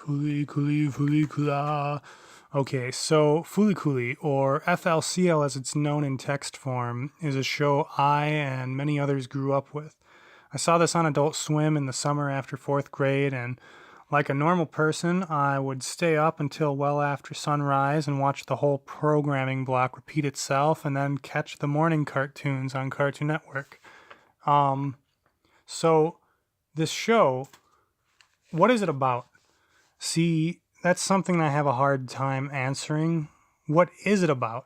Fooly Cooly, Fooly Cooly. Okay, so Fooly Cooly, or FLCL as it's known in text form, is a show I and many others grew up with. I saw this on Adult Swim in the summer after fourth grade, and like a normal person, I would stay up until well after sunrise and watch the whole programming block repeat itself and then catch the morning cartoons on Cartoon Network. Um, so, this show, what is it about? See, that's something I have a hard time answering. What is it about?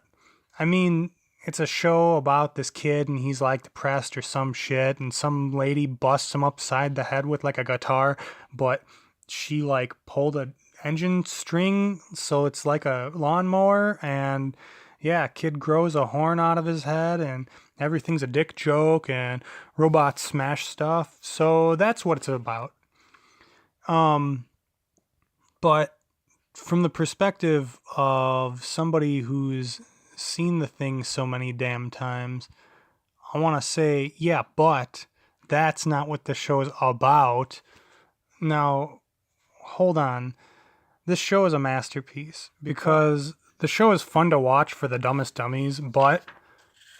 I mean, it's a show about this kid and he's like depressed or some shit, and some lady busts him upside the head with like a guitar, but she like pulled a engine string so it's like a lawnmower, and yeah, kid grows a horn out of his head and everything's a dick joke and robots smash stuff. So that's what it's about. Um but from the perspective of somebody who's seen the thing so many damn times, I want to say, yeah, but that's not what the show is about. Now, hold on. This show is a masterpiece because the show is fun to watch for the dumbest dummies, but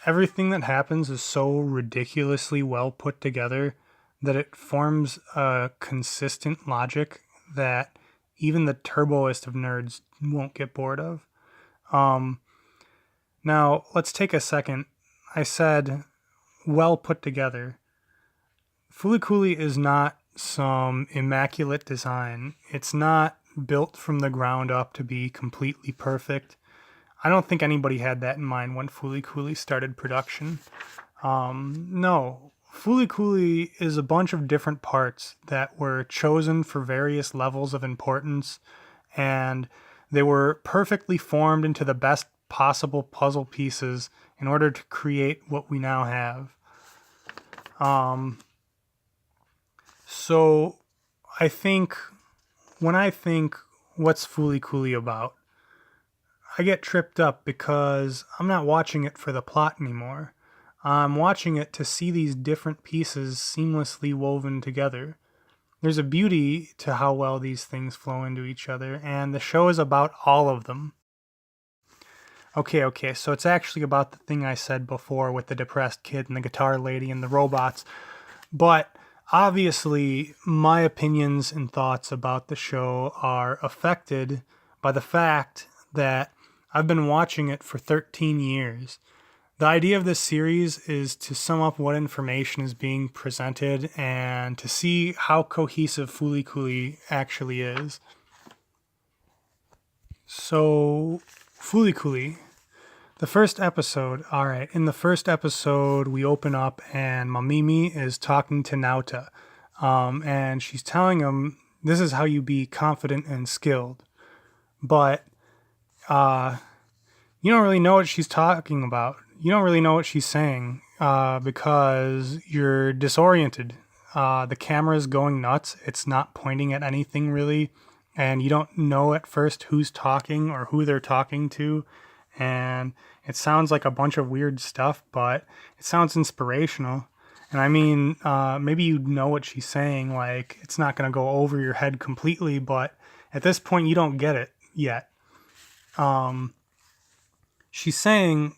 everything that happens is so ridiculously well put together that it forms a consistent logic that even the turboest of nerds won't get bored of. Um, Now, let's take a second. I said well put together. Fooly Cooly is not some immaculate design. It's not built from the ground up to be completely perfect. I don't think anybody had that in mind when Fooly Cooly started production. No, Fooly Cooly is a bunch of different parts that were chosen for various levels of importance, and they were perfectly formed into the best possible puzzle pieces in order to create what we now have. So I think when I think what's Fooly Cooly about, I get tripped up because I'm not watching it for the plot anymore. I'm watching it to see these different pieces seamlessly woven together. There's a beauty to how well these things flow into each other, and the show is about all of them. Okay, so it's actually about the thing I said before with the depressed kid and the guitar lady and the robots. But obviously, my opinions and thoughts about the show are affected by the fact that I've been watching it for 13 years. The idea of this series is to sum up what information is being presented and to see how cohesive Fooly Cooly actually is. So, Fooly Cooly. The first episode, alright, in the first episode, we open up and Mamimi is talking to Nauta. And she's telling him, this is how you be confident and skilled. But, you don't really know what she's talking about. You don't really know what she's saying, because you're disoriented. The camera's going nuts. It's not pointing at anything really. And you don't know at first who's talking or who they're talking to. And it sounds like a bunch of weird stuff, but it sounds inspirational. And I mean, maybe you know what she's saying, like, it's not going to go over your head completely, but at this point, you don't get it yet. She's saying,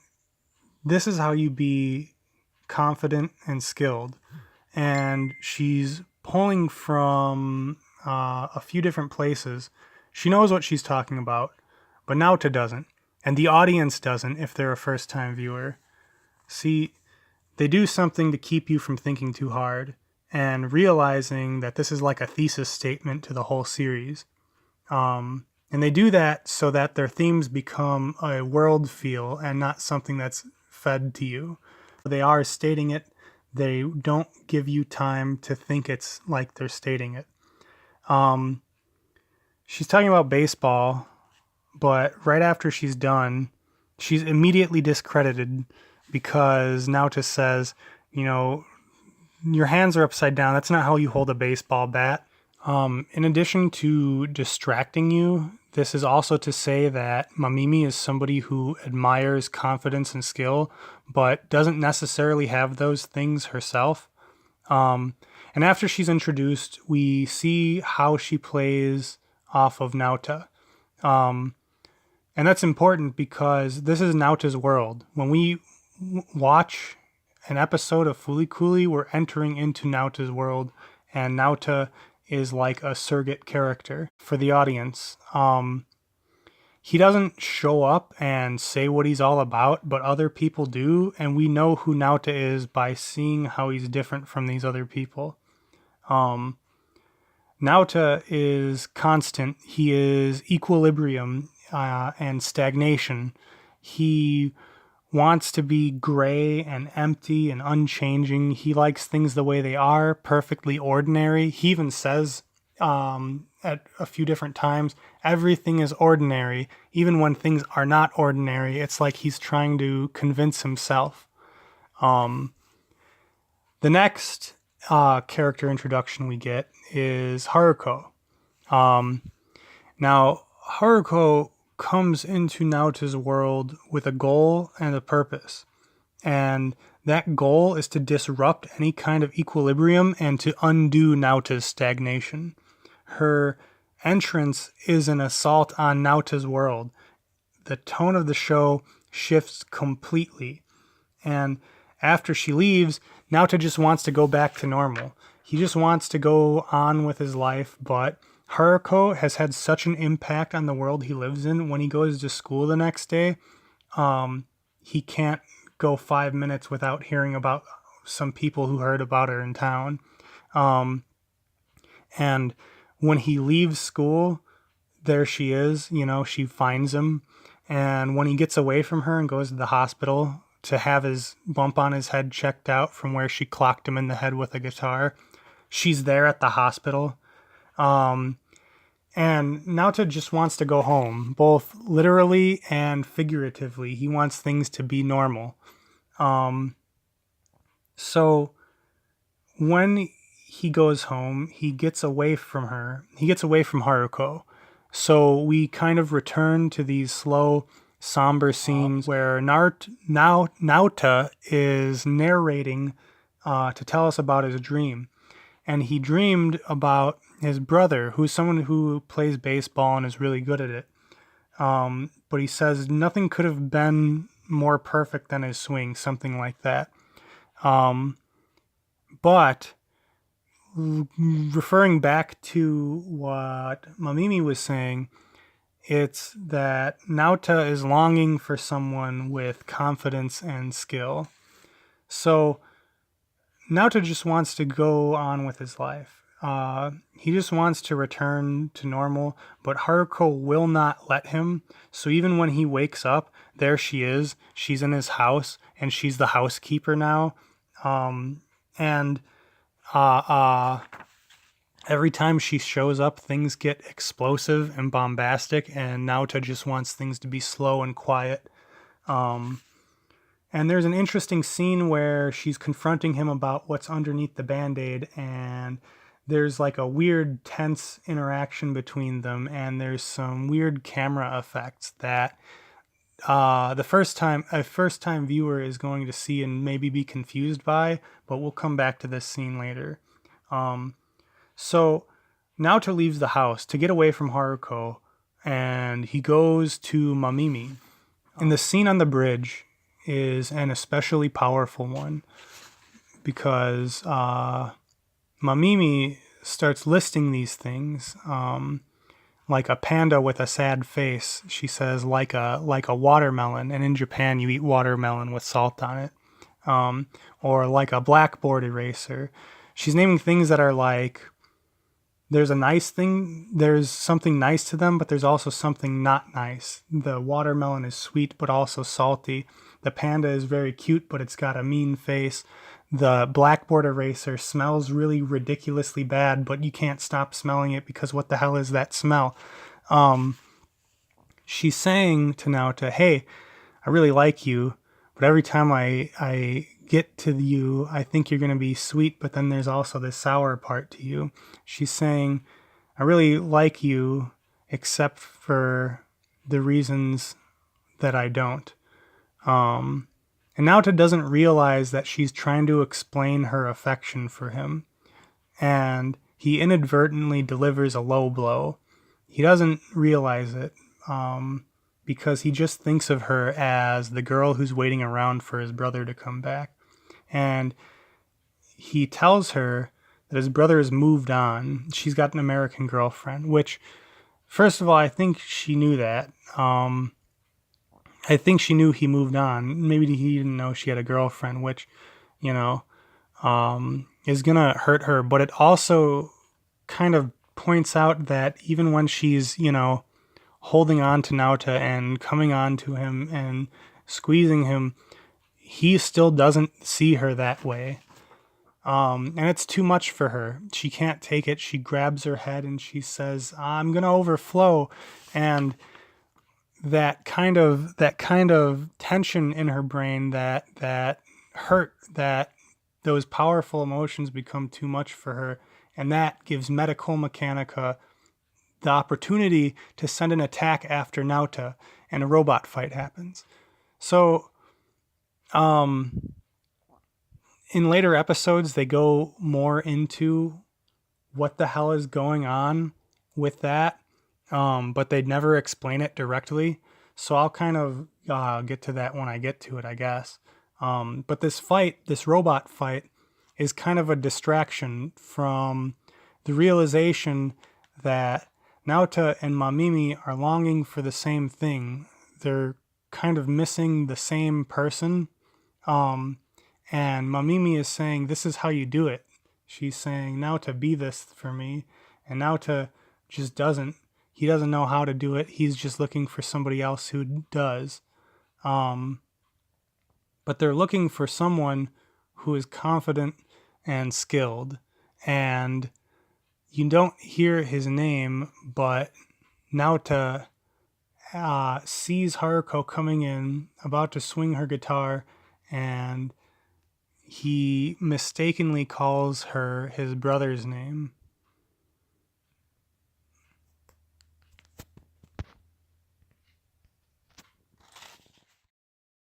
this is how you be confident and skilled. And she's pulling from a few different places. She knows what she's talking about, but Nauta doesn't. And the audience doesn't if they're a first-time viewer. See, they do something to keep you from thinking too hard and realizing that this is like a thesis statement to the whole series. And they do that so that their themes become a world feel and not something that's fed to you. They are stating it. They don't give you time to think it's like they're stating it. She's talking about baseball, but right after she's done, she's immediately discredited because Nauta says, you know, your hands are upside down. That's not how you hold a baseball bat. In addition to distracting you, this is also to say that Mamimi is somebody who admires confidence and skill, but doesn't necessarily have those things herself. And after she's introduced, we see how she plays off of Naota. And that's important because this is Naota's world. When we watch an episode of Fooly Cooly, we're entering into Naota's world, and Naota is like a surrogate character for the audience. He doesn't show up and say what he's all about, but other people do, and we know who Naota is by seeing how he's different from these other people. Naota is constant. He is equilibrium and stagnation. He wants to be gray and empty and unchanging. He likes things the way they are, perfectly ordinary. He even says at a few different times, everything is ordinary. Even when things are not ordinary, it's like he's trying to convince himself. The next character introduction we get is Haruko. Now, Haruko comes into Naota's world with a goal and a purpose. And that goal is to disrupt any kind of equilibrium and to undo Naota's stagnation. Her entrance is an assault on Naota's world. The tone of the show shifts completely. And after she leaves, Naota just wants to go back to normal. He just wants to go on with his life, but Haruko has had such an impact on the world he lives in. When he goes to school the next day, he can't go 5 minutes without hearing about some people who heard about her in town. And when he leaves school, there she is, she finds him. And when he gets away from her and goes to the hospital to have his bump on his head checked out from where she clocked him in the head with a guitar, she's there at the hospital. And Naota just wants to go home, both literally and figuratively. He wants things to be normal. So when he goes home, he gets away from her. He gets away from Haruko. So we kind of return to these slow, somber scenes where Naota is narrating to tell us about his dream. And he dreamed about his brother, who's someone who plays baseball and is really good at it. But he says nothing could have been more perfect than his swing, something like that. But referring back to what Mamimi was saying, it's that Naota is longing for someone with confidence and skill. So Naota just wants to go on with his life. He just wants to return to normal, but Haruko will not let him. So even when he wakes up, there she is. She's in his house, and she's the housekeeper now. Every time she shows up, things get explosive and bombastic, and Naota just wants things to be slow and quiet. And there's an interesting scene where she's confronting him about what's underneath the Band-Aid, and there's like a weird tense interaction between them, and there's some weird camera effects that a first-time viewer is going to see and maybe be confused by, but we'll come back to this scene later. So Naota leaves the house to get away from Haruko, and he goes to Mamimi. And the scene on the bridge is an especially powerful one because Mamimi starts listing these things, like a panda with a sad face. She says like a watermelon, and in Japan you eat watermelon with salt on it, or like a blackboard eraser. She's naming things that are like, there's a nice thing, there's something nice to them, but there's also something not nice. The watermelon is sweet but also salty. The panda is very cute, but it's got a mean face. The blackboard eraser smells really ridiculously bad, but you can't stop smelling it because what the hell is that smell? She's saying to Naota, hey, I really like you, but every time I get to you, I think you're going to be sweet, but then there's also this sour part to you. She's saying, I really like you, except for the reasons that I don't. And Naota doesn't realize that she's trying to explain her affection for him. And he inadvertently delivers a low blow. he doesn't realize it because he just thinks of her as the girl who's waiting around for his brother to come back. And he tells her that his brother has moved on. She's got an American girlfriend, which, first of all, I think she knew that. I think she knew he moved on. Maybe he didn't know she had a girlfriend, which, you know, is going to hurt her. But it also kind of points out that even when she's, holding on to Naota and coming on to him and squeezing him, he still doesn't see her that way. And it's too much for her. She can't take it. She grabs her head and she says, I'm going to overflow. And that kind of tension in her brain, that hurt, that those powerful emotions become too much for her. And that gives Medical Mechanica the opportunity to send an attack after Naota, and a robot fight happens. So, in later episodes, they go more into what the hell is going on with that, but they'd never explain it directly. So I'll kind of get to that when I get to it, I guess. But this robot fight, is kind of a distraction from the realization that Naota and Mamimi are longing for the same thing. They're kind of missing the same person. And Mamimi is saying, this is how you do it. She's saying, Naota, be this for me. And Naota just doesn't. He doesn't know how to do it. He's just looking for somebody else who does. But they're looking for someone who is confident and skilled. And you don't hear his name, but Naota sees Haruko coming in, about to swing her guitar, and he mistakenly calls her his brother's name.